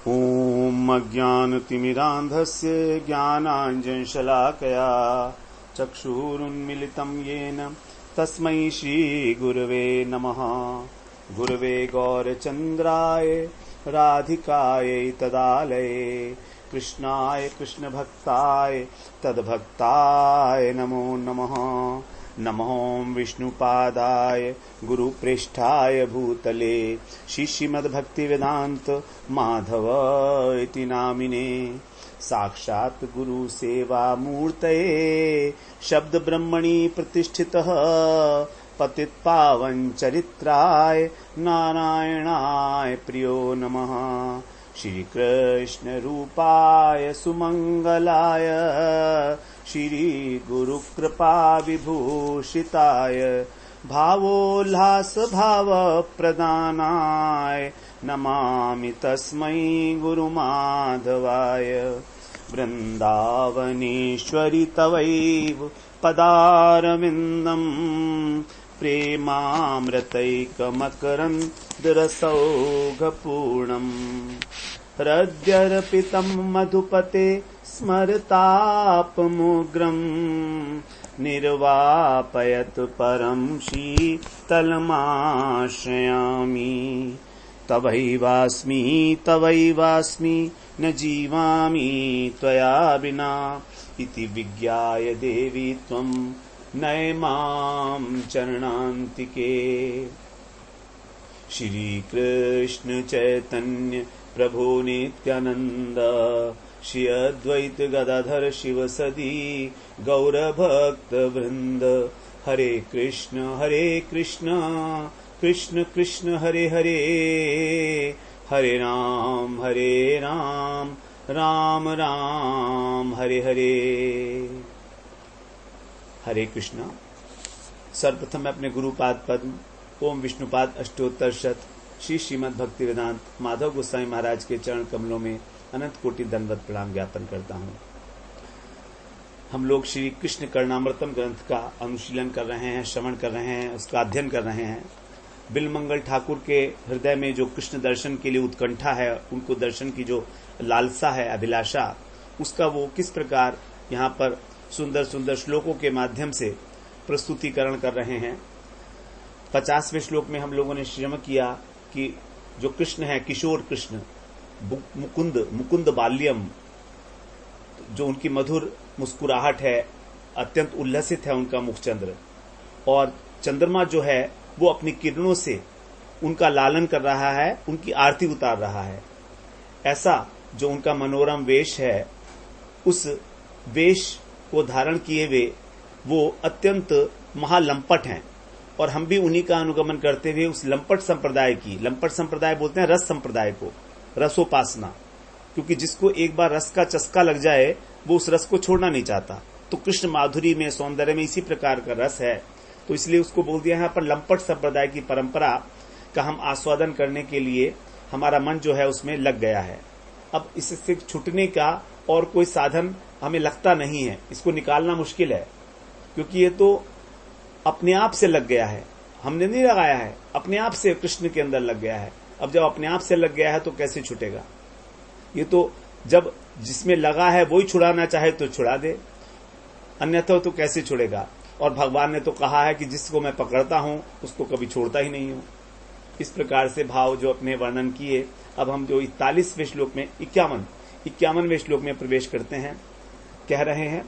ॐ अज्ञानतिमिरान्धस्य ज्ञानाञ्जनशलाकया चक्षुरुन्मिलितं येन तस्मै श्रीगुरवे नमः। गुरवे गौरचन्द्राय राधिकायै तदालये कृष्णाय कृष्णभक्ताय तद्भक्ताय नमो नमः। नमो विष्णुपादाय गुरुप्रेष्ठाय भूतले श्रीमद्भक्तिवेदान्त माधव इति नामिने साक्षात् गुरु सेवा मूर्तये शब्द ब्रह्मणि प्रतिष्ठितः पतितपावन चरित्राय नारायणाय प्रियो नमः। श्री कृष्ण रूपाय सुमंगलाय श्री गुरु कृपा विभूषिताय भावोल्लास भाव प्रदानाय नमामि तस्मै गुरुमाधवाय। वृंदावनेश्वरि तवैव पदारविन्दम् प्रेमामृतैकमकरन्दरसौघपूर्णम् हृद्यर्पितं मधुपते स्मरतापमुग्रम् निर्वापयत परं शीतलमाश्रयामि। तवैवास्मि न जीवामि त्वया विना इति विज्ञाय देवी त्वं नय मां चरणान्तिके। श्री कृष्ण चैतन्य प्रभु नित्यानंद श्री अद्वैत गदाधर शिवसदी गौरभक्त वृंद। हरे कृष्ण कृष्ण कृष्ण हरे हरे, हरे राम राम राम हरे हरे। हरे कृष्ण। सर्वप्रथम मैं अपने गुरुपाद पद्म ओम विष्णुपाद अष्टोत्तर शत श्री श्रीमद् भक्ति वेदांत माधव गोस्वामी महाराज के चरण कमलों में अनंत कोटि दंडवत प्रणाम ज्ञापन करता हूँ। हम लोग श्री कृष्ण कर्णामृतम ग्रंथ का अनुशीलन कर रहे हैं, श्रवण कर रहे हैं, उसका अध्ययन कर रहे हैं। बिलमंगल ठाकुर के हृदय में जो कृष्ण दर्शन के लिए उत्कंठा है, उनको दर्शन की जो लालसा है, अभिलाषा, उसका वो किस प्रकार यहाँ पर सुंदर सुंदर श्लोकों के माध्यम से प्रस्तुतिकरण कर रहे हैं। 50वें श्लोक में हम लोगों ने श्रवण किया कि जो कृष्ण है, किशोर कृष्ण, मुकुंद बाल्यम, जो उनकी मधुर मुस्कुराहट है, अत्यंत उल्लसित है उनका मुखचंद्र, और चंद्रमा जो है वो अपनी किरणों से उनका लालन कर रहा है, उनकी आरती उतार रहा है। ऐसा जो उनका मनोरम वेश है, उस वेश को धारण किए हुए वो अत्यंत महालंपट हैं, और हम भी उन्हीं का अनुगमन करते हुए उस लंपट संप्रदाय बोलते हैं रस संप्रदाय को, रसोपासना, क्योंकि जिसको एक बार रस का चस्का लग जाए वो उस रस को छोड़ना नहीं चाहता। तो कृष्ण माधुरी में, सौंदर्य में इसी प्रकार का रस है, तो इसलिए उसको बोल दिया यहाँ पर लंपट संप्रदाय की परंपरा का हम आस्वादन करने के लिए हमारा मन जो है उसमें लग गया है। अब इससे छूटने का और कोई साधन हमें लगता नहीं है, इसको निकालना मुश्किल है, क्योंकि ये तो अपने आप से लग गया है, हमने नहीं लगाया है, अपने आप से कृष्ण के अंदर लग गया है। अब जब अपने आप से लग गया है तो कैसे छूटेगा? ये तो जब जिसमें लगा है वही छुड़ाना चाहे तो छुड़ा दे, अन्यथा तो कैसे छुड़ेगा? और भगवान ने तो कहा है कि जिसको मैं पकड़ता हूं उसको कभी छोड़ता ही नहीं हूं। इस प्रकार से भाव जो अपने वर्णन किए। अब हम जो 41वें श्लोक में 51वें श्लोक में प्रवेश करते हैं, कह रहे हैं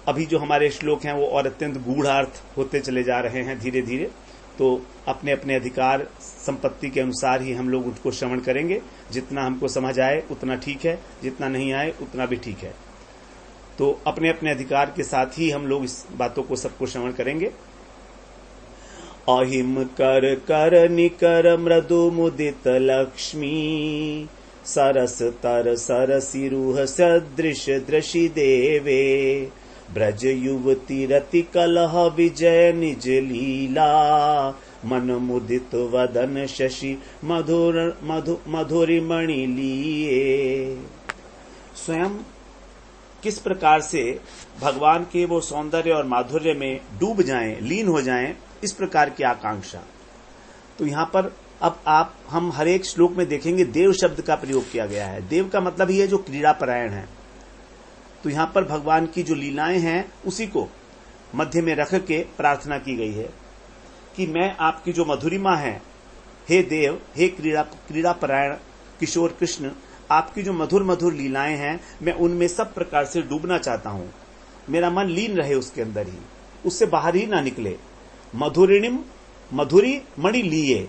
अभी जो हमारे श्लोक हैं वो और अत्यंत गूढ़ार्थ होते चले जा रहे हैं धीरे धीरे, तो अपने अपने अधिकार संपत्ति के अनुसार ही हम लोग उसको श्रवण करेंगे। जितना हमको समझ आए उतना ठीक है, जितना नहीं आए उतना भी ठीक है। तो अपने अपने अधिकार के साथ ही हम लोग इस बातों को सबको श्रवण करेंगे। अहिम कर कर निकर मृदु मुदित लक्ष्मी सरस तर सरसी रूह सदृश दृशि देवे ब्रज युवती रति कलह विजय निज लीला मन मुदित वदन शशि मधुरिमणि लिए। स्वयं किस प्रकार से भगवान के वो सौंदर्य और माधुर्य में डूब जाएं, लीन हो जाएं, इस प्रकार की आकांक्षा। तो यहाँ पर अब हम हर एक श्लोक में देखेंगे देव शब्द का प्रयोग किया गया है। देव का मतलब ही है जो क्रीड़ा परायण है। तो यहां पर भगवान की जो लीलाएं हैं उसी को मध्य में रख के प्रार्थना की गई है कि मैं आपकी जो मधुरिमा है, हे देव, हे क्रीड़ा परायण किशोर कृष्ण, आपकी जो मधुर मधुर लीलाएं हैं, मैं उनमें सब प्रकार से डूबना चाहता हूं। मेरा मन लीन रहे उसके अंदर ही, उससे बाहर ही ना निकले। मधुरिणिम मधुरी मणि लिए।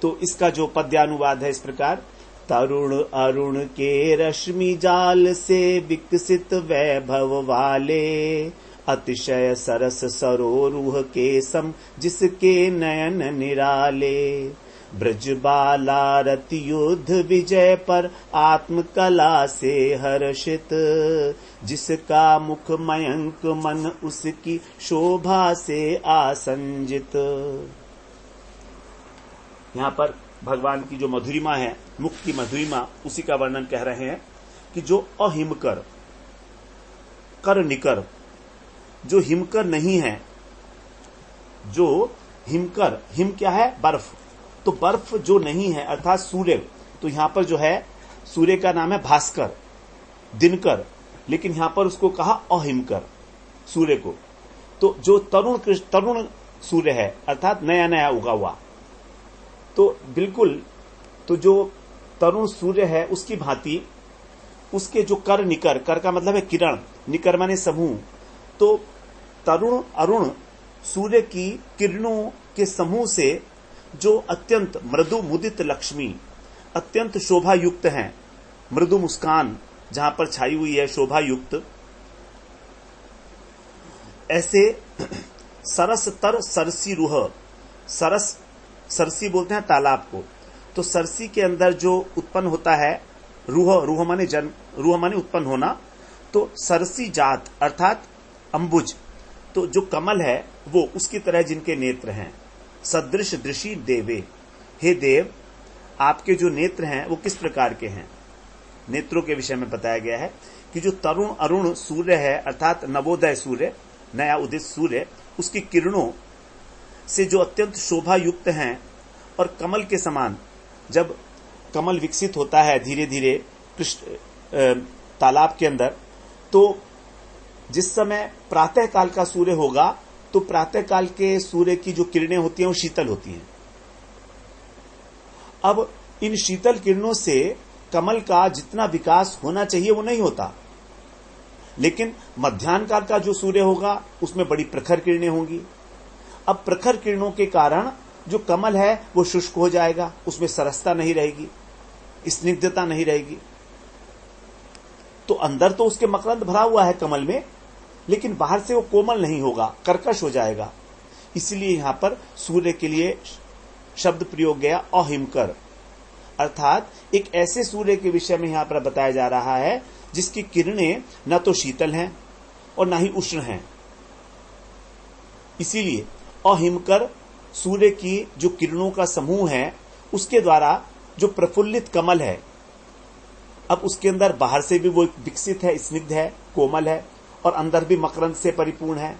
तो इसका जो पद्यानुवाद है इस प्रकार, तरुण अरुण के रश्मि जाल से विकसित वैभव वाले, अतिशय सरस सरोरुह के सम जिसके नयन निराले, ब्रज बाला रति युद्ध विजय पर आत्म कला से हर्षित, जिसका मुख मयंक मन उसकी शोभा से आसंजित। यहाँ पर भगवान की जो मधुरिमा है, मुख की मधुरिमा, उसी का वर्णन कह रहे हैं कि जो अहिमकर कर निकर, जो हिमकर नहीं है, जो हिमकर, हिम क्या है? बर्फ। तो बर्फ जो नहीं है अर्थात सूर्य, तो यहां पर जो है सूर्य का नाम है भास्कर, दिनकर, लेकिन यहां पर उसको कहा अहिमकर सूर्य को। तो जो तरुण सूर्य है अर्थात नया नया उगा हुआ, तो बिल्कुल, तो जो तरुण सूर्य है उसकी भांति उसके जो कर निकर, कर का मतलब है किरण, निकर माने समूह, तो तरुण अरुण सूर्य की किरणों के समूह से जो अत्यंत मृदु मुदित लक्ष्मी, अत्यंत शोभा युक्त हैं, मृदु मुस्कान जहां पर छाई हुई है, शोभा युक्त, ऐसे सरस तर सरसी रूह, सरस, सरसी बोलते हैं तालाब को, तो सरसी के अंदर जो उत्पन्न होता है रूह, रूह माने जन्म, रूह माने उत्पन्न होना, तो सरसी जात अर्थात अंबुज, तो जो कमल है वो उसकी तरह जिनके नेत्र हैं, सदृश दृषि देवे, हे देव, आपके जो नेत्र हैं वो किस प्रकार के हैं। नेत्रों के विषय में बताया गया है कि जो तरुण अरुण सूर्य है अर्थात नवोदय सूर्य, नया उदित सूर्य, उसकी किरणों से जो अत्यंत शोभा युक्त हैं, और कमल के समान जब कमल विकसित होता है धीरे धीरे तालाब के अंदर, तो जिस समय प्रातः काल का सूर्य होगा तो प्रातः काल के सूर्य की जो किरणें होती हैं वो शीतल होती हैं। अब इन शीतल किरणों से कमल का जितना विकास होना चाहिए वो नहीं होता, लेकिन मध्याह्न काल का जो सूर्य होगा उसमें बड़ी प्रखर किरणें होंगी। अब प्रखर किरणों के कारण जो कमल है वो शुष्क हो जाएगा, उसमें सरसता नहीं रहेगी, स्निग्धता नहीं रहेगी। तो अंदर तो उसके मकरंद भरा हुआ है कमल में, लेकिन बाहर से वो कोमल नहीं होगा, कर्कश हो जाएगा। इसलिए यहां पर सूर्य के लिए शब्द प्रयोग गया अहिमकर, अर्थात एक ऐसे सूर्य के विषय में यहां पर बताया जा रहा है जिसकी किरणें न तो शीतल हैं और न ही उष्ण हैं। इसीलिए अहिमकर सूर्य की जो किरणों का समूह है उसके द्वारा जो प्रफुल्लित कमल है, अब उसके अंदर बाहर से भी वो विकसित है, स्निग्ध है, कोमल है, और अंदर भी मकरंद से परिपूर्ण है।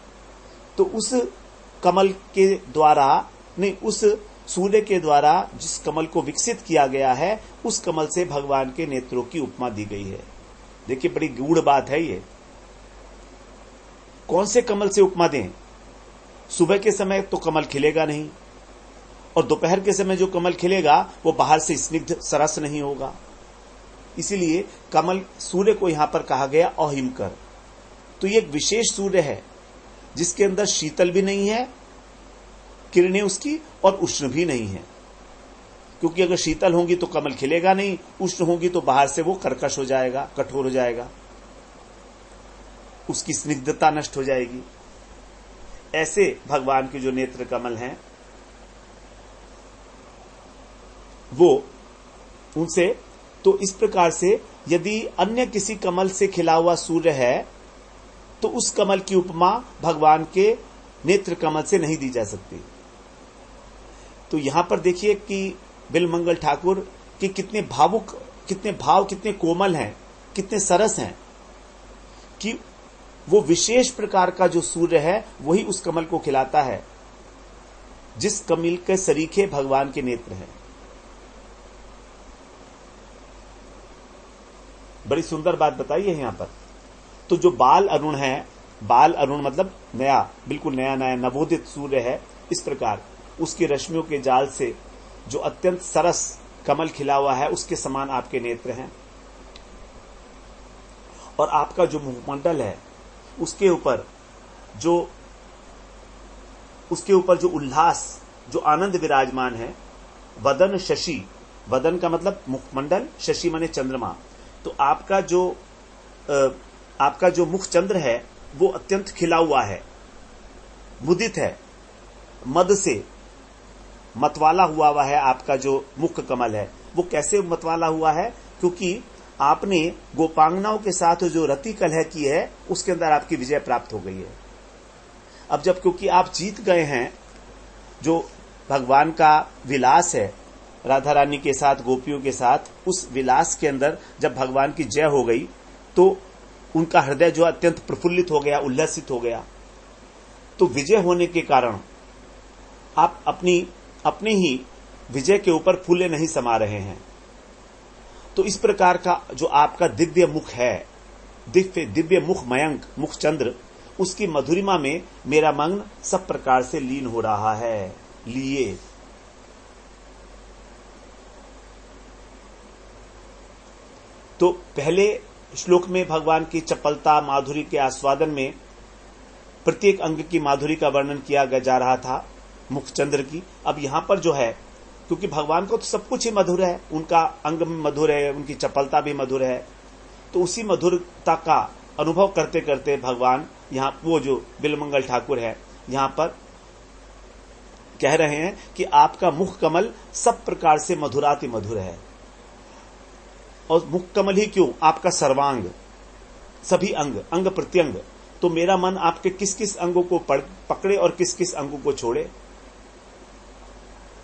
तो उस कमल के द्वारा, नहीं, उस सूर्य के द्वारा जिस कमल को विकसित किया गया है उस कमल से भगवान के नेत्रों की उपमा दी गई है। देखिए बड़ी गूढ़ बात है ये। कौन से कमल से उपमा दें? सुबह के समय तो कमल खिलेगा नहीं, और दोपहर के समय जो कमल खिलेगा वो बाहर से स्निग्ध सरस नहीं होगा। इसीलिए कमल सूर्य को यहां पर कहा गया अहिमकर। तो ये एक विशेष सूर्य है जिसके अंदर शीतल भी नहीं है किरणें उसकी, और उष्ण भी नहीं है, क्योंकि अगर शीतल होंगी तो कमल खिलेगा नहीं, उष्ण होंगी तो बाहर से वो कर्कश हो जाएगा, कठोर हो जाएगा, उसकी स्निग्धता नष्ट हो जाएगी। ऐसे भगवान के जो नेत्र कमल हैं वो उनसे, तो इस प्रकार से यदि अन्य किसी कमल से खिला हुआ सूर्य है तो उस कमल की उपमा भगवान के नेत्र कमल से नहीं दी जा सकती। तो यहां पर देखिए कि बिलमंगल ठाकुर कि कितने भावुक, कितने भाव, कितने कोमल हैं, कितने सरस हैं, कि वो विशेष प्रकार का जो सूर्य है वही उस कमल को खिलाता है। जिस कमल के सरीखे भगवान के नेत्र हैं। बड़ी सुंदर बात बताई है यहां पर। तो जो बाल अरुण है, बाल अरुण मतलब नया, बिल्कुल नया नया नवोदित सूर्य है, इस प्रकार उसकी रश्मियों के जाल से जो अत्यंत सरस कमल खिला हुआ है, उसके समान आपके नेत्र हैं। और आपका जो मुखमंडल है, उसके ऊपर जो उल्लास, जो आनंद विराजमान है। वदन शशि, वदन का मतलब मुखमंडल, शशि माने चंद्रमा। तो आपका जो मुख चंद्र है वो अत्यंत खिला हुआ है, मुदित है, मद से मतवाला हुआ है। आपका जो मुख कमल है वो कैसे मतवाला हुआ है? क्योंकि आपने गोपांगनाओं के साथ जो रति कलह की है, उसके अंदर आपकी विजय प्राप्त हो गई है। अब जब क्योंकि आप जीत गए हैं, जो भगवान का विलास है राधा रानी के साथ, गोपियों के साथ, उस विलास के अंदर जब भगवान की जय हो गई तो उनका हृदय जो अत्यंत प्रफुल्लित हो गया, उल्लसित हो गया। तो विजय होने के कारण आप अपनी ही विजय के ऊपर फूले नहीं समा रहे हैं। तो इस प्रकार का जो आपका दिव्य मुख है, दिव्य मुख मयंक, मुख चंद्र, उसकी मधुरिमा में मेरा मन सब प्रकार से लीन हो रहा है। लिए तो पहले श्लोक में भगवान की चपलता, माधुरी के आस्वादन में प्रत्येक अंग की माधुरी का वर्णन किया जा रहा था, मुखचंद्र की। अब यहां पर जो है, क्योंकि भगवान को तो सब कुछ ही मधुर है, उनका अंग में मधुर है, उनकी चपलता भी मधुर है, तो उसी मधुरता का अनुभव करते करते भगवान यहां, वो जो बिलमंगल ठाकुर है, यहां पर कह रहे हैं कि आपका मुख कमल सब प्रकार से मधुराति मधुर है। और मुख कमल ही क्यों, आपका सर्वांग, सभी अंग प्रत्यंग। तो मेरा मन आपके किस किस अंगों को पकड़े और किस किस अंगों को छोड़े।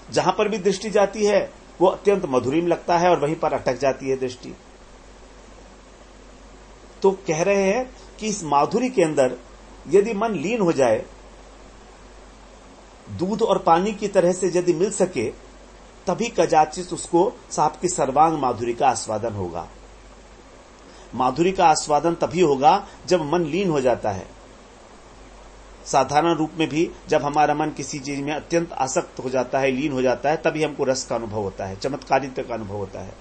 जहां पर भी दृष्टि जाती है वो अत्यंत मधुरीम लगता है और वहीं पर अटक जाती है दृष्टि। तो कह रहे हैं कि इस माधुरी के अंदर यदि मन लीन हो जाए, दूध और पानी की तरह से यदि मिल सके, तभी कदाचित उसको साहब की सर्वांग माधुरी का आस्वादन होगा। माधुरी का आस्वादन तभी होगा जब मन लीन हो जाता है। साधारण रूप में भी जब हमारा मन किसी चीज में अत्यंत आसक्त हो जाता है, लीन हो जाता है, तभी हमको रस का अनुभव होता है, चमत्कारिता का अनुभव होता है।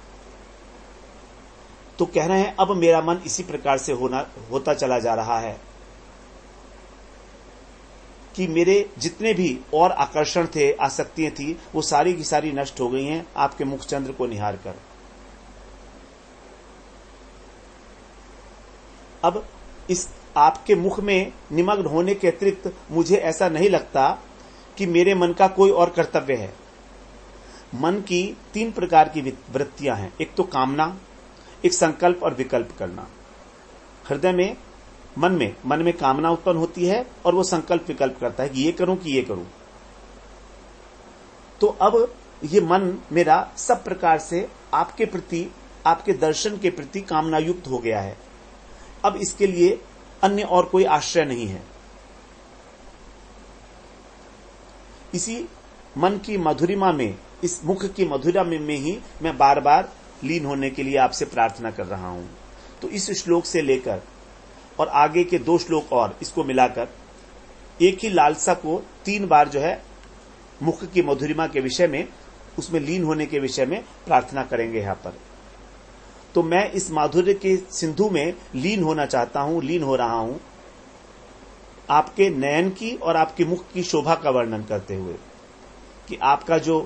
तो कह रहे हैं अब मेरा मन इसी प्रकार से होता चला जा रहा है कि मेरे जितने भी और आकर्षण थे, आसक्तियां थी, वो सारी की सारी नष्ट हो गई हैं आपके मुखचंद्र को निहार कर। अब इस आपके मुख में निमग्न होने के अतिरिक्त मुझे ऐसा नहीं लगता कि मेरे मन का कोई और कर्तव्य है। मन की 3 प्रकार की वृत्तियां हैं। एक तो कामना, एक संकल्प और विकल्प करना। हृदय में, मन में कामना उत्पन्न होती है और वो संकल्प विकल्प करता है कि ये करूं कि ये करूं। तो अब ये मन मेरा सब प्रकार से आपके प्रति, आपके दर्शन के प्रति कामना युक्त हो गया है। अब इसके लिए अन्य और कोई आश्रय नहीं है। इसी मन की मधुरिमा में, इस मुख की मधुरिमा में ही मैं बार बार लीन होने के लिए आपसे प्रार्थना कर रहा हूं। तो इस श्लोक से लेकर और आगे के 2 श्लोक और इसको मिलाकर एक ही लालसा को 3 बार जो है मुख की मधुरिमा के विषय में, उसमें लीन होने के विषय में प्रार्थना करेंगे यहां पर। तो मैं इस माधुर्य के सिंधु में लीन होना चाहता हूं, लीन हो रहा हूं, आपके नयन की और आपके मुख की शोभा का वर्णन करते हुए कि आपका जो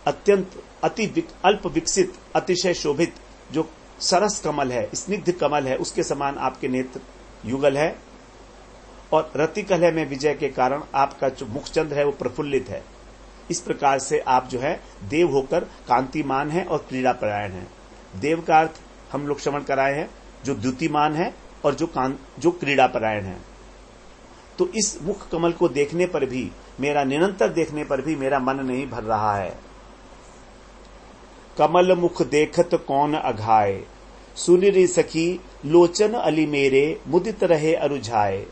अत्यंत अल्प विकसित, अतिशय शोभित जो सरस कमल है, स्निग्ध कमल है, उसके समान आपके नेत्र युगल है। और रति कलह में विजय के कारण आपका जो मुखचंद्र है वो प्रफुल्लित है। इस प्रकार से आप जो है देव होकर कांतिमान है और क्रीड़ापरायण है। देव का अर्थ हम लोग श्रवण कराए हैं, जो द्युतिमान है और जो क्रीड़ापरायण है। तो इस मुख कमल को देखने पर भी, मेरा निरंतर देखने पर भी मेरा मन नहीं भर रहा है। कमल मुख देखत कौन अघाए, सुनिरी सखी लोचन अली मेरे, मुदित रहे अरुझाए।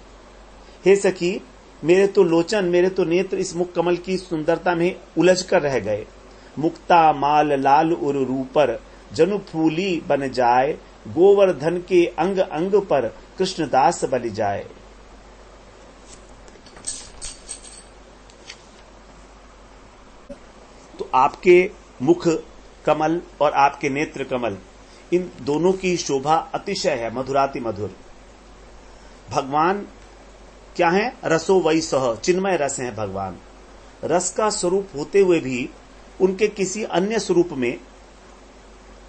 हे सखी, मेरे तो लोचन, मेरे तो नेत्र इस मुख कमल की सुंदरता में उलझ कर रह गए। मुक्ता माल लाल उर रूपर, जनु फूली बन जाए, गोवर्धन के अंग अंग पर कृष्णदास बलि जाए। तो आपके मुख कमल और आपके नेत्र कमल, इन दोनों की शोभा अतिशय है, मधुराति मधुर। भगवान क्या है? रसो वही सह, चिन्मय रस हैं भगवान। रस का स्वरूप होते हुए भी उनके किसी अन्य स्वरूप में,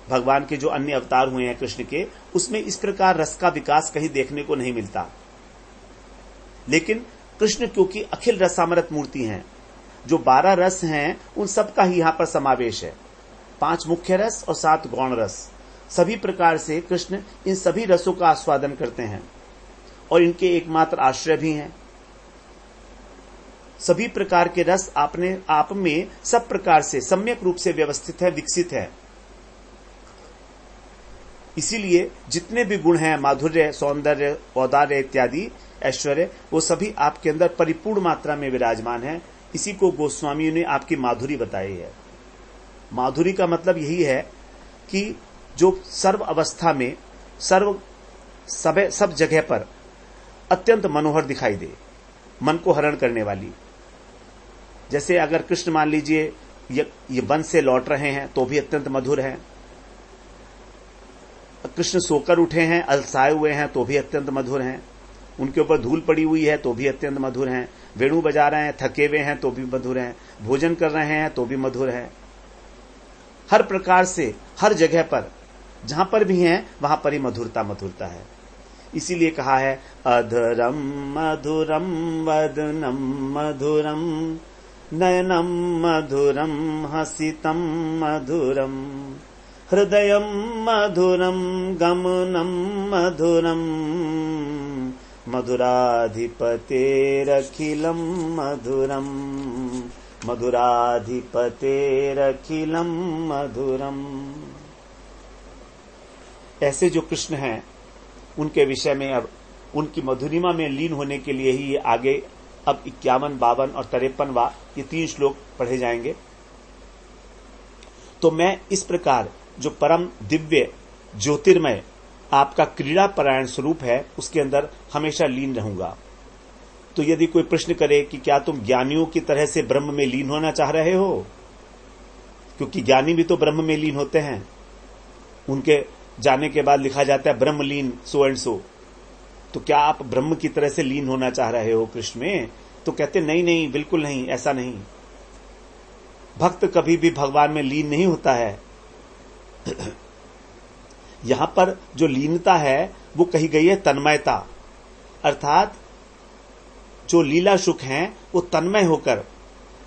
भगवान के जो अन्य अवतार हुए हैं कृष्ण के, उसमें इस प्रकार रस का विकास कहीं देखने को नहीं मिलता। लेकिन कृष्ण क्योंकि अखिल रसामृत मूर्ति हैं, जो 12 रस हैं उन सब का ही यहां पर समावेश है। 5 मुख्य रस और 7 गौण रस, सभी प्रकार से कृष्ण इन सभी रसों का आस्वादन करते हैं और इनके एकमात्र आश्रय भी हैं। सभी प्रकार के रस आपने आप में सब प्रकार से सम्यक रूप से व्यवस्थित है, विकसित है। इसीलिए जितने भी गुण हैं, माधुर्य, सौंदर्य, औदार्य इत्यादि ऐश्वर्य, वो सभी आपके अंदर परिपूर्ण मात्रा में विराजमान है। इसी को गोस्वामियों ने आपकी माधुरी बताई है। माधुरी का मतलब यही है कि जो सर्व अवस्था में, सब जगह पर अत्यंत मनोहर दिखाई दे, मन को हरण करने वाली। जैसे अगर कृष्ण मान लीजिए ये वन से लौट रहे हैं तो भी अत्यंत मधुर है। कृष्ण सोकर उठे हैं, अलसाए हुए हैं तो भी अत्यंत मधुर हैं। उनके ऊपर धूल पड़ी हुई है तो भी अत्यंत मधुर हैं। वेणु बजा रहे हैं, थके हुए हैं तो भी मधुर हैं। भोजन कर रहे हैं तो भी मधुर है। हर प्रकार से, हर जगह पर, जहां पर भी हैं वहां पर ही मधुरता है। इसीलिए कहा है अधरम मधुरम वदनम मधुरम नयनम मधुरम हसितम मधुरम हृदयम मधुरम गमनम मधुरम मधुराधिपतेरखिलम मधुरम मधुराधिपतेरखिलम मधुरम। ऐसे जो कृष्ण हैं उनके विषय में अब उनकी मधुरिमा में लीन होने के लिए ही ये आगे अब 51, 52 और 53वां ये 3 श्लोक पढ़े जाएंगे। तो मैं इस प्रकार जो परम दिव्य ज्योतिर्मय आपका क्रीड़ा परायण स्वरूप है उसके अंदर हमेशा लीन रहूंगा। तो यदि कोई प्रश्न करे कि क्या तुम ज्ञानियों की तरह से ब्रह्म में लीन होना चाह रहे हो, क्योंकि ज्ञानी भी तो ब्रह्म में लीन होते हैं, उनके जाने के बाद लिखा जाता है ब्रह्मलीन सो एंड सो। तो क्या आप ब्रह्म की तरह से लीन होना चाह रहे हो कृष्ण में? तो कहते नहीं, बिल्कुल नहीं, ऐसा नहीं। भक्त कभी भी भगवान में लीन नहीं होता है। यहां पर जो लीनता है वो कही गई है तन्मयता, अर्थात जो लीला सुख हैं वो तन्मय होकर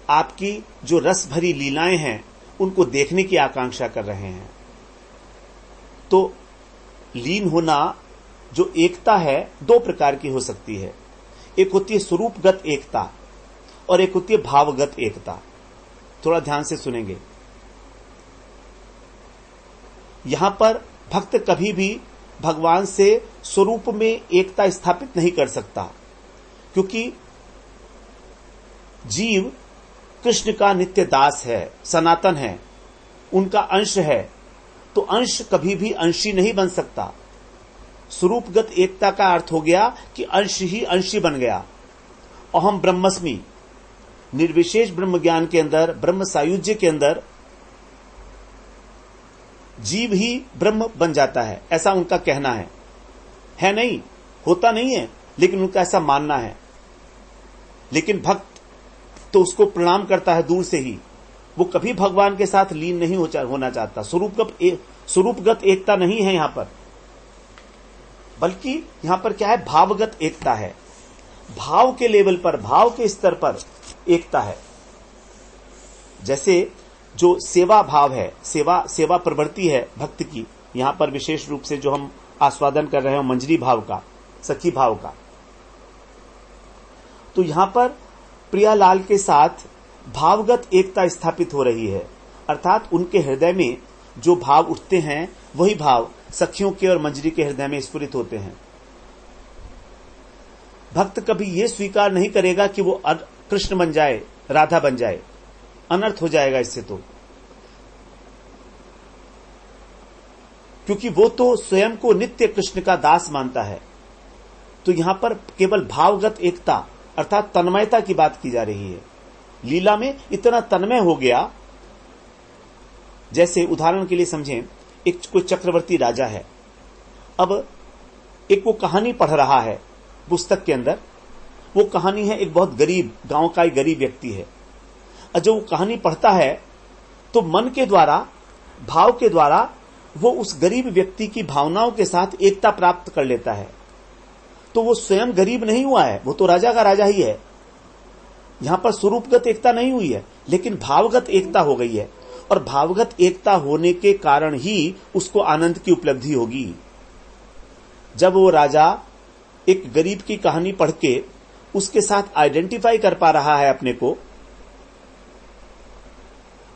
आपकी जो रस भरी लीलाएं हैं उनको देखने की आकांक्षा कर रहे हैं। तो लीन होना जो एकता है 2 प्रकार की हो सकती है। एक होती है स्वरूपगत एकता और एक होती है भावगत एकता। थोड़ा ध्यान से सुनेंगे। यहां पर भक्त कभी भी भगवान से स्वरूप में एकता स्थापित नहीं कर सकता, क्योंकि जीव कृष्ण का नित्य दास है, सनातन है, उनका अंश है। तो अंश कभी भी अंशी नहीं बन सकता। स्वरूपगत एकता का अर्थ हो गया कि अंश ही अंशी बन गया। अहम ब्रह्मस्मि, निर्विशेष ब्रह्म ज्ञान के अंदर, ब्रह्म सायुज्य के अंदर जीव ही ब्रह्म बन जाता है, ऐसा उनका कहना है नहीं, होता नहीं है, लेकिन उनका ऐसा मानना है। लेकिन भक्त तो उसको प्रणाम करता है दूर से ही, वो कभी भगवान के साथ लीन नहीं होना चाहता। स्वरूपगत एकता नहीं है यहां पर, बल्कि यहां पर क्या है, भावगत एकता है। भाव के लेवल पर, भाव के स्तर पर एकता है। जैसे जो सेवा भाव है, सेवा प्रवृत्ति है भक्त की, यहां पर विशेष रूप से जो हम आस्वादन कर रहे हैं मंजरी भाव का, सखी भाव का। तो यहां पर प्रियालाल के साथ भावगत एकता स्थापित हो रही है, अर्थात उनके हृदय में जो भाव उठते हैं वही भाव सखियों के और मंजरी के हृदय में स्फुरित होते हैं। भक्त कभी ये स्वीकार नहीं करेगा कि वो कृष्ण बन जाए, राधा बन जाए, अनर्थ हो जाएगा इससे तो, क्योंकि वो तो स्वयं को नित्य कृष्ण का दास मानता है। तो यहां पर केवल भावगत एकता अर्थात तन्मयता की बात की जा रही है। लीला में इतना तन्मय हो गया, जैसे उदाहरण के लिए समझें, एक कोई चक्रवर्ती राजा है, अब एक वो कहानी पढ़ रहा है पुस्तक के अंदर। वो कहानी है एक बहुत गरीब गांव का एक गरीब व्यक्ति है, और जब वो कहानी पढ़ता है तो मन के द्वारा, भाव के द्वारा वो उस गरीब व्यक्ति की भावनाओं के साथ एकता प्राप्त कर लेता है। तो वो स्वयं गरीब नहीं हुआ है, वो तो राजा का राजा ही है। यहां पर स्वरूपगत एकता नहीं हुई है, लेकिन भावगत एकता हो गई है, और भावगत एकता होने के कारण ही उसको आनंद की उपलब्धि होगी। जब वो राजा एक गरीब की कहानी पढ़ के उसके साथ आइडेंटिफाई कर पा रहा है, अपने को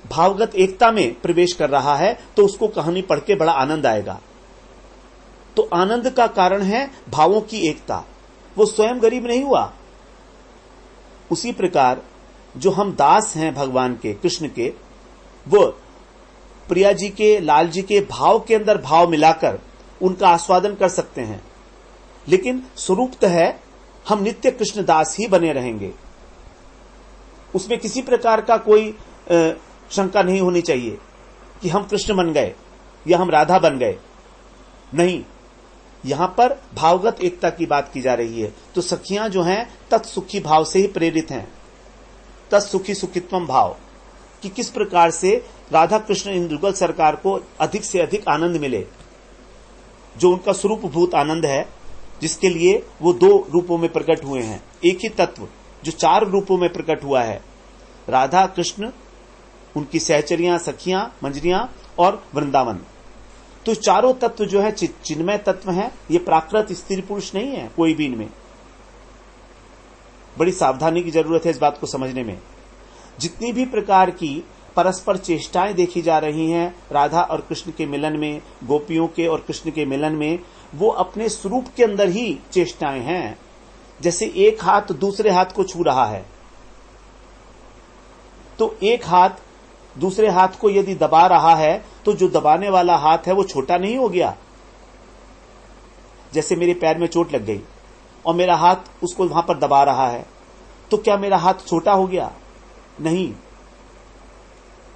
भावगत एकता में प्रवेश कर रहा है, तो उसको कहानी पढ़ के बड़ा आनंद आएगा। तो आनंद का कारण है भावों की एकता, वो स्वयं गरीब नहीं हुआ। उसी प्रकार जो हम दास हैं भगवान के, कृष्ण के, वो प्रिया जी के, लाल जी के भाव के अंदर भाव मिलाकर उनका आस्वादन कर सकते हैं, लेकिन स्वरूपतः है हम नित्य कृष्ण दास ही बने रहेंगे। उसमें किसी प्रकार का कोई शंका नहीं होनी चाहिए कि हम कृष्ण बन गए या हम राधा बन गए, नहीं। यहां पर भावगत एकता की बात की जा रही है। तो सखियां जो हैं तत्सुखी भाव से ही प्रेरित हैं, तत्सुखी सुखित्वम भाव, कि किस प्रकार से राधा कृष्ण इन युगल सरकार को अधिक से अधिक आनंद मिले, जो उनका स्वरूप भूत आनंद है, जिसके लिए वो दो रूपों में प्रकट हुए हैं। एक ही तत्व जो चार रूपों में प्रकट हुआ है, राधा कृष्ण, उनकी सहचरियां, सखियां, मंजरियां और वृंदावन। तो चारों तत्व जो है चिन्मय तत्व हैं, ये प्राकृत स्त्री पुरुष नहीं है कोई भी इनमें। बड़ी सावधानी की जरूरत है इस बात को समझने में। जितनी भी प्रकार की परस्पर चेष्टाएं देखी जा रही हैं राधा और कृष्ण के मिलन में, गोपियों के और कृष्ण के मिलन में, वो अपने स्वरूप के अंदर ही चेष्टाएं हैं। जैसे एक हाथ दूसरे हाथ को छू रहा है, तो एक हाथ दूसरे हाथ को यदि दबा रहा है, तो जो दबाने वाला हाथ है वो छोटा नहीं हो गया। जैसे मेरे पैर में चोट लग गई और मेरा हाथ उसको वहां पर दबा रहा है, तो क्या मेरा हाथ छोटा हो गया? नहीं,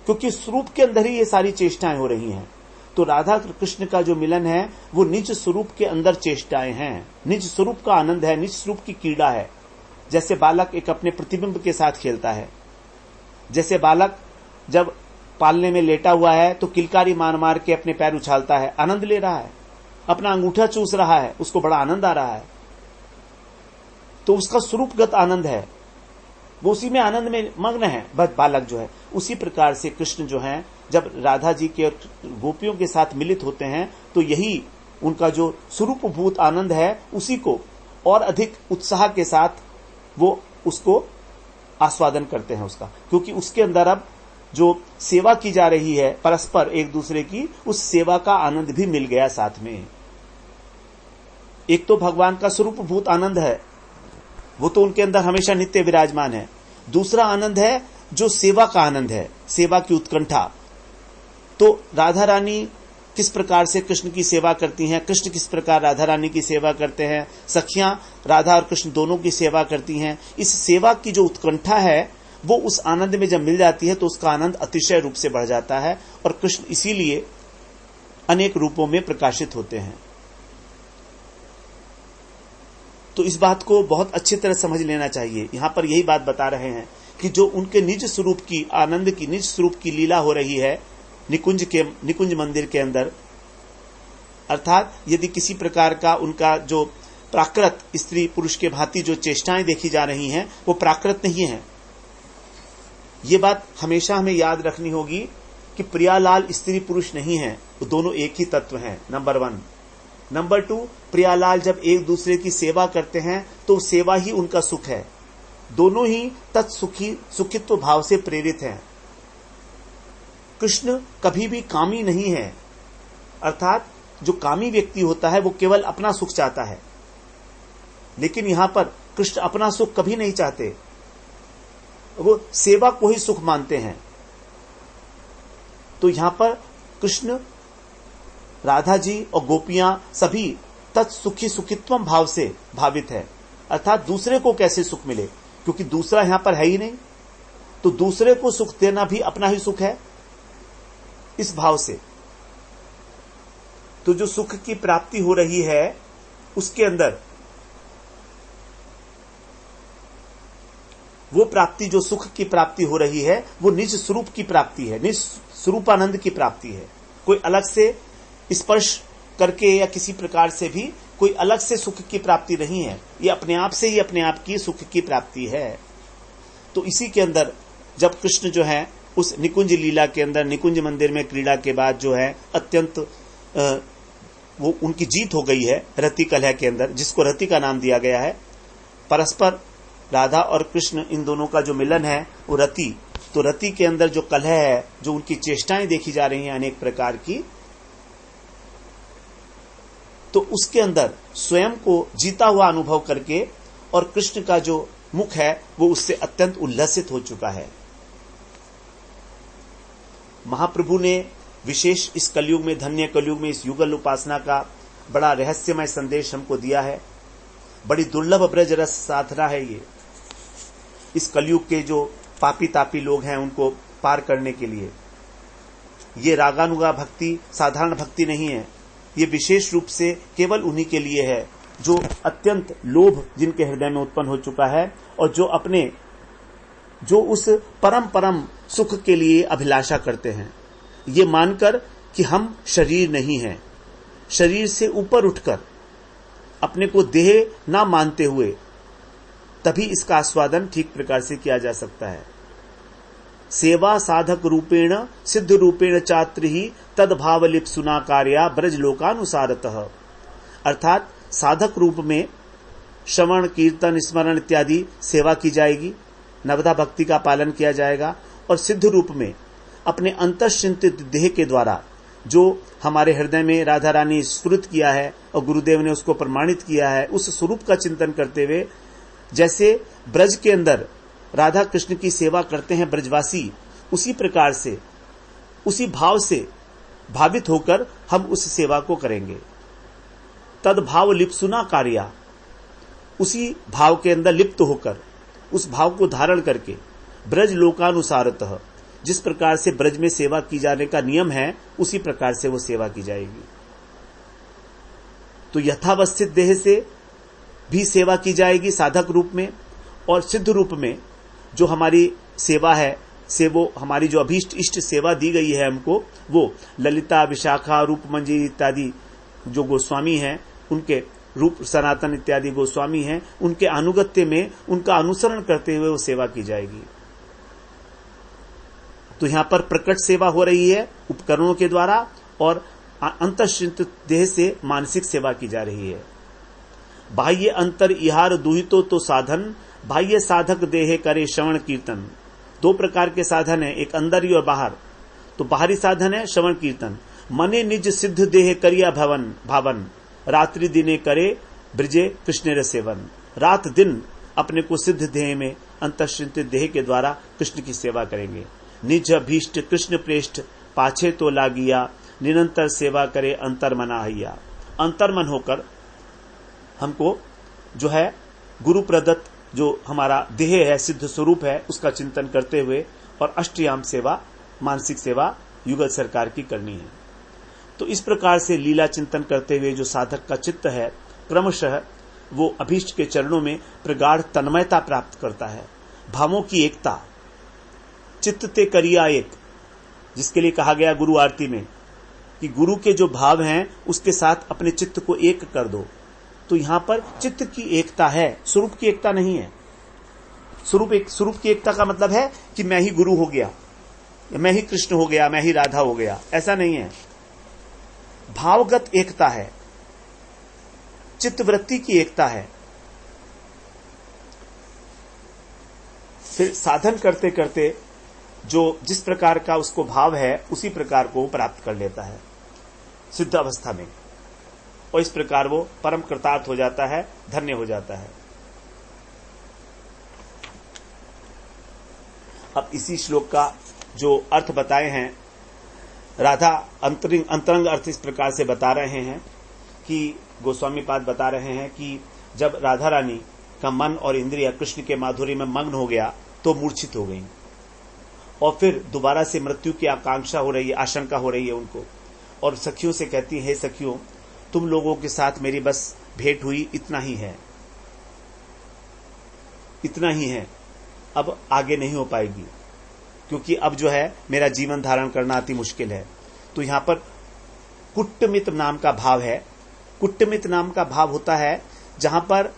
क्योंकि स्वरूप के अंदर ही ये सारी चेष्टाएं हो रही हैं। तो राधा कृष्ण का जो मिलन है वो निज स्वरूप के अंदर चेष्टाएं हैं, निज स्वरूप का आनंद है, निज स्वरूप की क्रीड़ा है। जैसे बालक एक अपने प्रतिबिंब के साथ खेलता है, जैसे बालक जब पालने में लेटा हुआ है तो किलकारी मार मार के अपने पैर उछालता है, आनंद ले रहा है, अपना अंगूठा चूस रहा है, उसको बड़ा आनंद आ रहा है। तो उसका स्वरूपगत आनंद है, वो उसी में आनंद में मग्न है बालक जो है। उसी प्रकार से कृष्ण जो है जब राधा जी के और गोपियों के साथ मिलित होते हैं, तो यही उनका जो स्वरूपभूत आनंद है, उसी को और अधिक उत्साह के साथ वो उसको आस्वादन करते हैं उसका, क्योंकि उसके अंदर अब जो सेवा की जा रही है परस्पर एक दूसरे की, उस सेवा का आनंद भी मिल गया साथ में। एक तो भगवान का स्वरूपभूत आनंद है, वो तो उनके अंदर हमेशा नित्य विराजमान है। दूसरा आनंद है जो सेवा का आनंद है, सेवा की उत्कंठा। तो राधा रानी किस प्रकार से कृष्ण की सेवा करती हैं, कृष्ण किस प्रकार राधा रानी की सेवा करते हैं, सखियां राधा और कृष्ण दोनों की सेवा करती हैं। इस सेवा की जो उत्कंठा है वो उस आनंद में जब मिल जाती है तो उसका आनंद अतिशय रूप से बढ़ जाता है, और कृष्ण इसीलिए अनेक रूपों में प्रकाशित होते हैं। तो इस बात को बहुत अच्छी तरह समझ लेना चाहिए। यहां पर यही बात बता रहे हैं कि जो उनके निज स्वरूप की आनंद की, निज स्वरूप की लीला हो रही है निकुंज मंदिर के अंदर, अर्थात यदि किसी प्रकार का उनका जो प्राकृत स्त्री पुरुष के भांति जो चेष्टाएं देखी जा रही हैं वो प्राकृत नहीं है। ये बात हमेशा हमें याद रखनी होगी कि प्रियालाल स्त्री पुरुष नहीं है, वो दोनों एक ही तत्व हैं, नंबर 1। नंबर 2, प्रियालाल जब एक दूसरे की सेवा करते हैं तो सेवा ही उनका सुख है। दोनों ही सुखित्व भाव से प्रेरित हैं। कृष्ण कभी भी कामी नहीं है, अर्थात जो कामी व्यक्ति होता है वो केवल अपना सुख चाहता है, लेकिन यहां पर कृष्ण अपना सुख कभी नहीं चाहते, वो सेवा को ही सुख मानते हैं। तो यहां पर कृष्ण, राधा जी और गोपियां सभी तत्सुखी सुखित्वम भाव से भावित है, अर्थात दूसरे को कैसे सुख मिले, क्योंकि दूसरा यहां पर है ही नहीं, तो दूसरे को सुख देना भी अपना ही सुख है, इस भाव से। तो जो सुख की प्राप्ति हो रही है उसके अंदर वो प्राप्ति, जो सुख की प्राप्ति हो रही है वो निज स्वरूप की प्राप्ति है, निज स्वरूपानंद की प्राप्ति है। कोई अलग से स्पर्श करके या किसी प्रकार से भी कोई अलग से सुख की प्राप्ति नहीं है, ये अपने आप से ही अपने आप की सुख की प्राप्ति है। तो इसी के अंदर जब कृष्ण जो है उस निकुंज लीला के अंदर, निकुंज मंदिर में क्रीड़ा के बाद जो है अत्यंत वो उनकी जीत हो गई है रति कलह के अंदर, जिसको रति का नाम दिया गया है। परस्पर राधा और कृष्ण इन दोनों का जो मिलन है वो रति, तो रति के अंदर जो कलह है, जो उनकी चेष्टाएं देखी जा रही हैं अनेक प्रकार की, तो उसके अंदर स्वयं को जीता हुआ अनुभव करके और कृष्ण का जो मुख है वो उससे अत्यंत उल्लसित हो चुका है। महाप्रभु ने विशेष इस कलयुग में, धन्य कलयुग में, इस युगल उपासना का बड़ा रहस्यमय संदेश हमको दिया है। बड़ी दुर्लभ ब्रज रस साधना है ये, इस कलयुग के जो पापी तापी लोग हैं उनको पार करने के लिए। ये रागानुगा भक्ति साधारण भक्ति नहीं है, ये विशेष रूप से केवल उन्हीं के लिए है जो अत्यंत लोभ जिनके हृदय में उत्पन्न हो चुका है और जो उस परम परम सुख के लिए अभिलाषा करते हैं, ये मानकर कि हम शरीर नहीं हैं, शरीर से ऊपर उठकर अपने को देह ना मानते हुए तभी इसका आस्वादन ठीक प्रकार से किया जा सकता है। सेवा साधक रूपेण सिद्ध रूपेण चात्र ही तद्भाव लिप्सुना कार्या ब्रज लोकानुसारतः, अर्थात साधक रूप में श्रवण कीर्तन स्मरण इत्यादि सेवा की जाएगी, नवधा भक्ति का पालन किया जाएगा, और सिद्ध रूप में अपने अंतःचिंतित देह के द्वारा जो हमारे हृदय में राधा रानी स्फुरित किया है और गुरुदेव ने उसको प्रमाणित किया है, उस स्वरूप का चिंतन करते हुए जैसे ब्रज के अंदर राधा कृष्ण की सेवा करते हैं ब्रजवासी, उसी प्रकार से उसी भाव से भावित होकर हम उस सेवा को करेंगे। तद्भाव लिप्सुना कार्या, उसी भाव के अंदर लिप्त होकर, उस भाव को धारण करके ब्रज लोकानुसारतः, जिस प्रकार से ब्रज में सेवा की जाने का नियम है उसी प्रकार से वो सेवा की जाएगी। तो यथावस्थित देह से भी सेवा की जाएगी साधक रूप में, और सिद्ध रूप में जो हमारी सेवा है, से वो हमारी जो अभीष्ट इष्ट सेवा दी गई है हमको, वो ललिता विशाखा रूप मंजिरी इत्यादि जो गोस्वामी हैं, उनके रूप सनातन इत्यादि गोस्वामी हैं, उनके अनुगत्य में उनका अनुसरण करते हुए वो सेवा की जाएगी। तो यहां पर प्रकट सेवा हो रही है उपकरणों के द्वारा, और अंतःचिंतित देह से मानसिक सेवा की जा रही है। बाह्य अंतर इहार दुहितो तो साधन, बाह्य साधक देह करे श्रवण कीर्तन। दो प्रकार के साधन है, एक अंदर और बाहर। तो बाहरी साधन है श्रवण कीर्तन। मने निज सिद्ध देह करिया भावन, रात्रि दिने करे ब्रजे कृष्ण सेवन। रात दिन अपने को सिद्ध देह में अंतःचिंतित देह के द्वारा कृष्ण की सेवा करेंगे। निज अभीष्ट कृष्ण प्रेष्ठ पाछे तो लागिया, निरंतर सेवा करे अंतर्मना हैया। अंतर्मन होकर हमको जो है गुरु प्रदत्त जो हमारा देह है, सिद्ध स्वरूप है, उसका चिंतन करते हुए और अष्टयाम सेवा, मानसिक सेवा युगल सरकार की करनी है। तो इस प्रकार से लीला चिंतन करते हुए जो साधक का चित्त है क्रमशः वो अभीष्ट के चरणों में प्रगाढ़ तन्मयता प्राप्त करता है। भावों की एकता, चित्त ते करिया एक, जिसके लिए कहा गया गुरु आरती में कि गुरु के जो भाव हैं उसके साथ अपने चित्त को एक कर दो। तो यहां पर चित्त की एकता है, स्वरूप की एकता नहीं है। स्वरूप की एकता का मतलब है कि मैं ही गुरु हो गया, मैं ही कृष्ण हो गया, मैं ही राधा हो गया, ऐसा नहीं है। भावगत एकता है, चित्तवृत्ति की एकता है। फिर साधन करते करते जो जिस प्रकार का उसको भाव है उसी प्रकार को प्राप्त कर लेता है सिद्ध अवस्था में, और इस प्रकार वो परम कृतार्थ हो जाता है, धन्य हो जाता है। अब इसी श्लोक का जो अर्थ बताए हैं राधा अंतरंग अर्थ इस प्रकार से बता रहे हैं कि गोस्वामी पाद बता रहे हैं कि जब राधा रानी का मन और इंद्रिया कृष्ण के माधुर्य में मग्न हो गया तो मूर्छित हो गई और फिर दोबारा से मृत्यु की आकांक्षा हो रही है, आशंका हो रही है उनको, और सखियों से कहती है, सखियों तुम लोगों के साथ मेरी बस भेंट हुई, इतना ही है, इतना ही है, अब आगे नहीं हो पाएगी क्योंकि अब जो है मेरा जीवन धारण करना अति मुश्किल है। तो यहां पर कुट्टमित नाम का भाव है। कुट्टमित नाम का भाव होता है जहां पर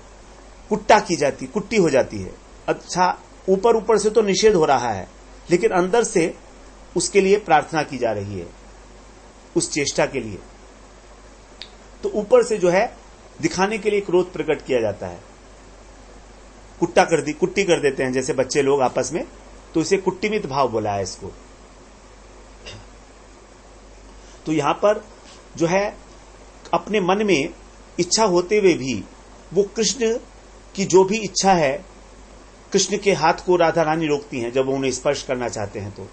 कुट्टा की जाती, कुट्टी हो जाती है। अच्छा, ऊपर ऊपर से तो निषेध हो रहा है लेकिन अंदर से उसके लिए प्रार्थना की जा रही है, उस चेष्टा के लिए। तो ऊपर से जो है दिखाने के लिए क्रोध प्रकट किया जाता है, कुट्टी कर देते हैं जैसे बच्चे लोग आपस में, तो इसे कुट्टिमित भाव बोला है इसको। तो यहां पर जो है अपने मन में इच्छा होते हुए भी वो कृष्ण की जो भी इच्छा है, कृष्ण के हाथ को राधा रानी रोकती हैं जब वो उन्हें स्पर्श करना चाहते हैं। तो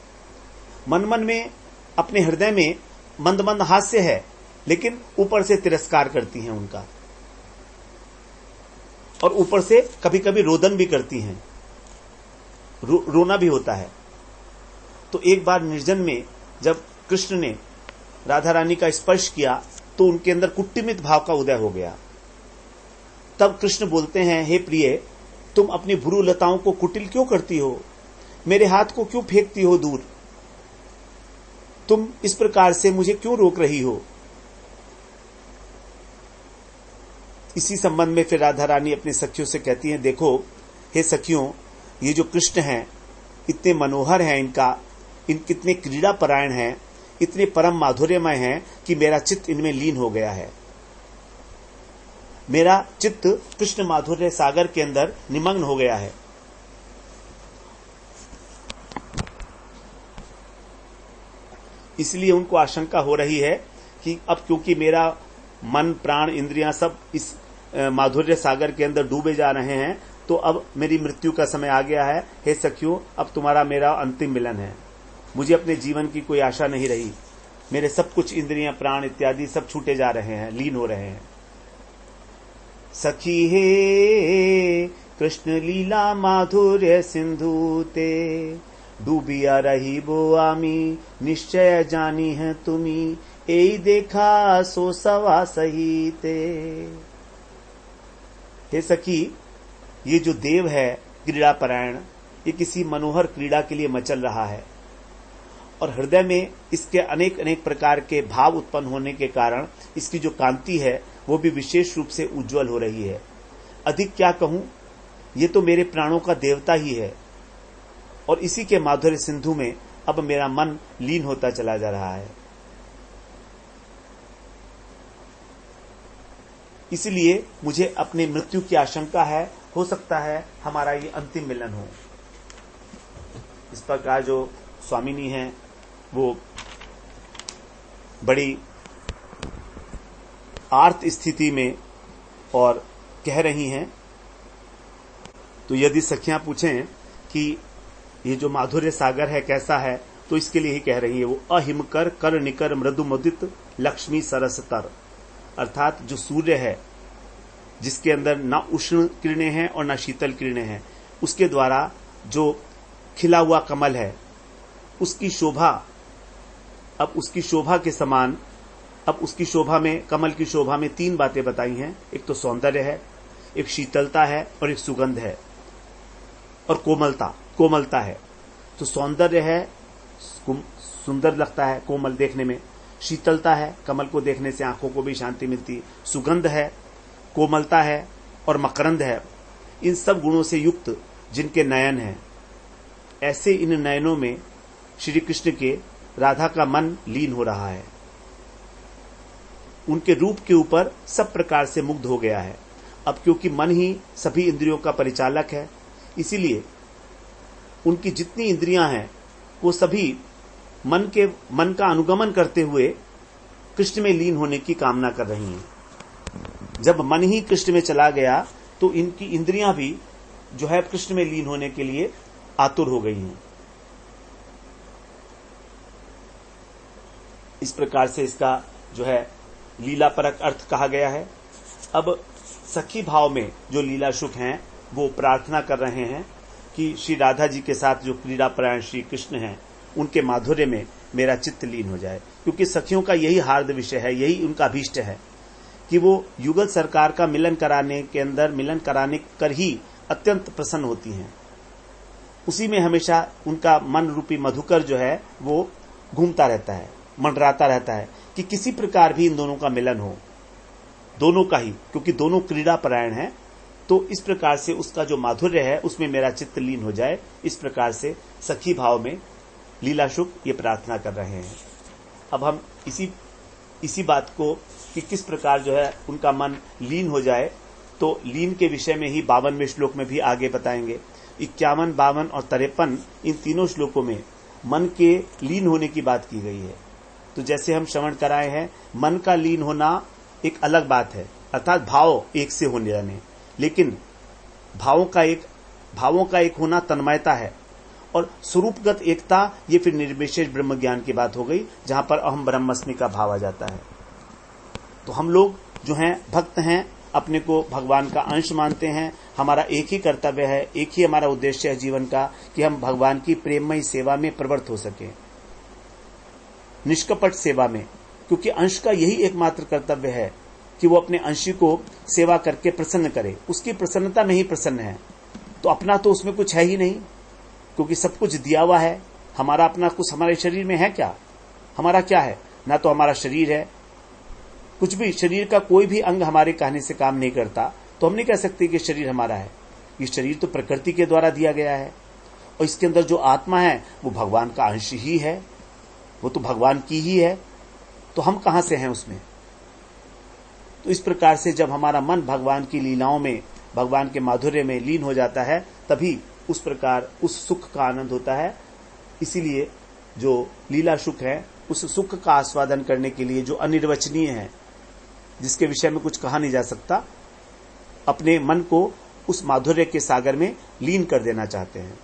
मन मन में अपने हृदय में मंद मंद हास्य है लेकिन ऊपर से तिरस्कार करती हैं उनका, और ऊपर से कभी कभी रोदन भी करती हैं, रोना भी होता है। तो एक बार निर्जन में जब कृष्ण ने राधा रानी का स्पर्श किया तो उनके अंदर कुट्टिमित भाव का उदय हो गया। तब कृष्ण बोलते हैं, हे प्रिय, तुम अपनी भ्रू लताओं को कुटिल क्यों करती हो, मेरे हाथ को क्यों फेंकती हो दूर, तुम इस प्रकार से मुझे क्यों रोक रही हो। इसी संबंध में फिर राधा रानी अपनी सखियों से कहती हैं, देखो हे सखियों, ये जो कृष्ण हैं इतने मनोहर हैं, इन कितने क्रीड़ा परायण हैं, इतने परम माधुर्यमय हैं कि मेरा चित्त इनमें लीन हो गया है। मेरा चित्त कृष्ण माधुर्य सागर के अंदर निमग्न हो गया है। इसलिए उनको आशंका हो रही है कि अब क्योंकि मेरा मन प्राण इंद्रियां सब इस माधुर्य सागर के अंदर डूबे जा रहे हैं तो अब मेरी मृत्यु का समय आ गया है। हे सखियों, अब तुम्हारा मेरा अंतिम मिलन है, मुझे अपने जीवन की कोई आशा नहीं रही, मेरे सब कुछ इंद्रियां प्राण इत्यादि सब छूटे जा रहे हैं, लीन हो रहे हैं। सखी हे कृष्ण लीला माधुर्य सिंधुते, डूबिया रही बो आमी निश्चय जानी है तुमी, एई देखा सो सवा सहीते। हे सखी, ये जो देव है क्रीड़ा परायण, ये किसी मनोहर क्रीड़ा के लिए मचल रहा है और हृदय में इसके अनेक अनेक प्रकार के भाव उत्पन्न होने के कारण इसकी जो कांति है वो भी विशेष रूप से उज्जवल हो रही है। अधिक क्या कहूं, ये तो मेरे प्राणों का देवता ही है और इसी के माधुर्य सिंधु में अब मेरा मन लीन होता चला जा रहा है। इसलिए मुझे अपनी मृत्यु की आशंका है, हो सकता है हमारा ये अंतिम मिलन हो। इस प्रकार जो स्वामिनी हैं वो बड़ी आर्त स्थिति में और कह रही हैं। तो यदि सखियां पूछें कि ये जो माधुर्य सागर है कैसा है, तो इसके लिए ही कह रही है वो, अहिमकर कर निकर मृदु मुदित लक्ष्मी सरसतर, अर्थात जो सूर्य है जिसके अंदर ना उष्ण किरणें हैं और ना शीतल किरणें हैं, उसके द्वारा जो खिला हुआ कमल है उसकी शोभा, अब उसकी शोभा के समान, अब उसकी शोभा में, कमल की शोभा में तीन बातें बताई हैं। एक तो सौंदर्य है, एक शीतलता है और एक सुगंध है और कोमलता है। तो सौंदर्य है, सुंदर लगता है कोमल देखने में, शीतलता है, कमल को देखने से आंखों को भी शांति मिलती, सुगंध है, कोमलता है और मकरंद है। इन सब गुणों से युक्त जिनके नयन हैं, ऐसे इन नयनों में श्री कृष्ण के राधा का मन लीन हो रहा है, उनके रूप के ऊपर सब प्रकार से मुग्ध हो गया है। अब क्योंकि मन ही सभी इंद्रियों का परिचालक है, इसीलिए उनकी जितनी इंद्रियां हैं वो सभी मन का अनुगमन करते हुए कृष्ण में लीन होने की कामना कर रही हैं। जब मन ही कृष्ण में चला गया तो इनकी इंद्रियां भी जो है कृष्ण में लीन होने के लिए आतुर हो गई हैं। इस प्रकार से इसका जो है लीला परक अर्थ कहा गया है। अब सखी भाव में जो लीला शुक हैं वो प्रार्थना कर रहे हैं कि श्री राधा जी के साथ जो क्रीड़ा परायण श्री कृष्ण हैं उनके माधुर्य में मेरा चित्त लीन हो जाए, क्योंकि सखियों का यही हार्द विषय है, यही उनका अभीष्ट है कि वो युगल सरकार का मिलन कराने कर ही अत्यंत प्रसन्न होती हैं। उसी में हमेशा उनका मन रूपी मधुकर जो है वो घूमता रहता है, मंडराता रहता है कि किसी प्रकार भी इन दोनों का मिलन हो, दोनों का ही, क्योंकि दोनों क्रीड़ा परायण हैं। तो इस प्रकार से उसका जो माधुर्य है उसमें मेरा चित्त लीन हो जाए, इस प्रकार से सखी भाव में लीला शुक ये प्रार्थना कर रहे हैं। अब हम इसी बात को कि किस प्रकार जो है उनका मन लीन हो जाए, तो लीन के विषय में ही 52वें श्लोक में भी आगे बताएंगे। 51, 52 और 53 इन तीनों श्लोकों में मन के लीन होने की बात की गई है। तो जैसे हम श्रवण कराए हैं, मन का लीन होना एक अलग बात है, अर्थात भाव एक से होने जाने, लेकिन भावों का एक होना तन्मयता है, और स्वरूपगत एकता ये फिर निर्विशेष ब्रह्म ज्ञान की बात हो गई, जहां पर अहम ब्रह्मस्मि का भाव आ जाता है। तो हम लोग जो हैं भक्त हैं, अपने को भगवान का अंश मानते हैं। हमारा एक ही कर्तव्य है, एक ही हमारा उद्देश्य है जीवन का कि हम भगवान की प्रेममयी सेवा में प्रवृत्त हो सके, निष्कपट सेवा में, क्योंकि अंश का यही एकमात्र कर्तव्य है कि वो अपने अंशी को सेवा करके प्रसन्न करे, उसकी प्रसन्नता में ही प्रसन्न है। तो अपना तो उसमें कुछ है ही नहीं, क्योंकि सब कुछ दिया हुआ है। हमारा अपना कुछ हमारे शरीर में है क्या? हमारा क्या है? ना तो हमारा शरीर है, कुछ भी शरीर का कोई भी अंग हमारे कहने से काम नहीं करता, तो हम नहीं कह सकते कि शरीर हमारा है। ये शरीर तो प्रकृति के द्वारा दिया गया है, और इसके अंदर जो आत्मा है वो भगवान का अंश ही है, वो तो भगवान की ही है, तो हम कहां से हैं उसमें? तो इस प्रकार से जब हमारा मन भगवान की लीलाओं में, भगवान के माधुर्य में लीन हो जाता है, तभी उस प्रकार उस सुख का आनंद होता है। इसीलिए जो लीला सुख है, उस सुख का आस्वादन करने के लिए जो अनिर्वचनीय है, जिसके विषय में कुछ कहा नहीं जा सकता, अपने मन को उस माधुर्य के सागर में लीन कर देना चाहते हैं।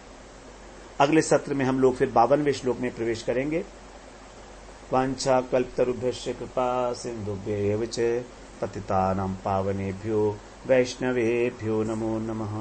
अगले सत्र में हम लोग फिर 52वें श्लोक में प्रवेश करेंगे। वांछा कल्पतरुभ्यश्च कृपा सिन्धुभ्येव च पतितानां पावनेभ्यो वैष्णवेभ्यो नमो नमः।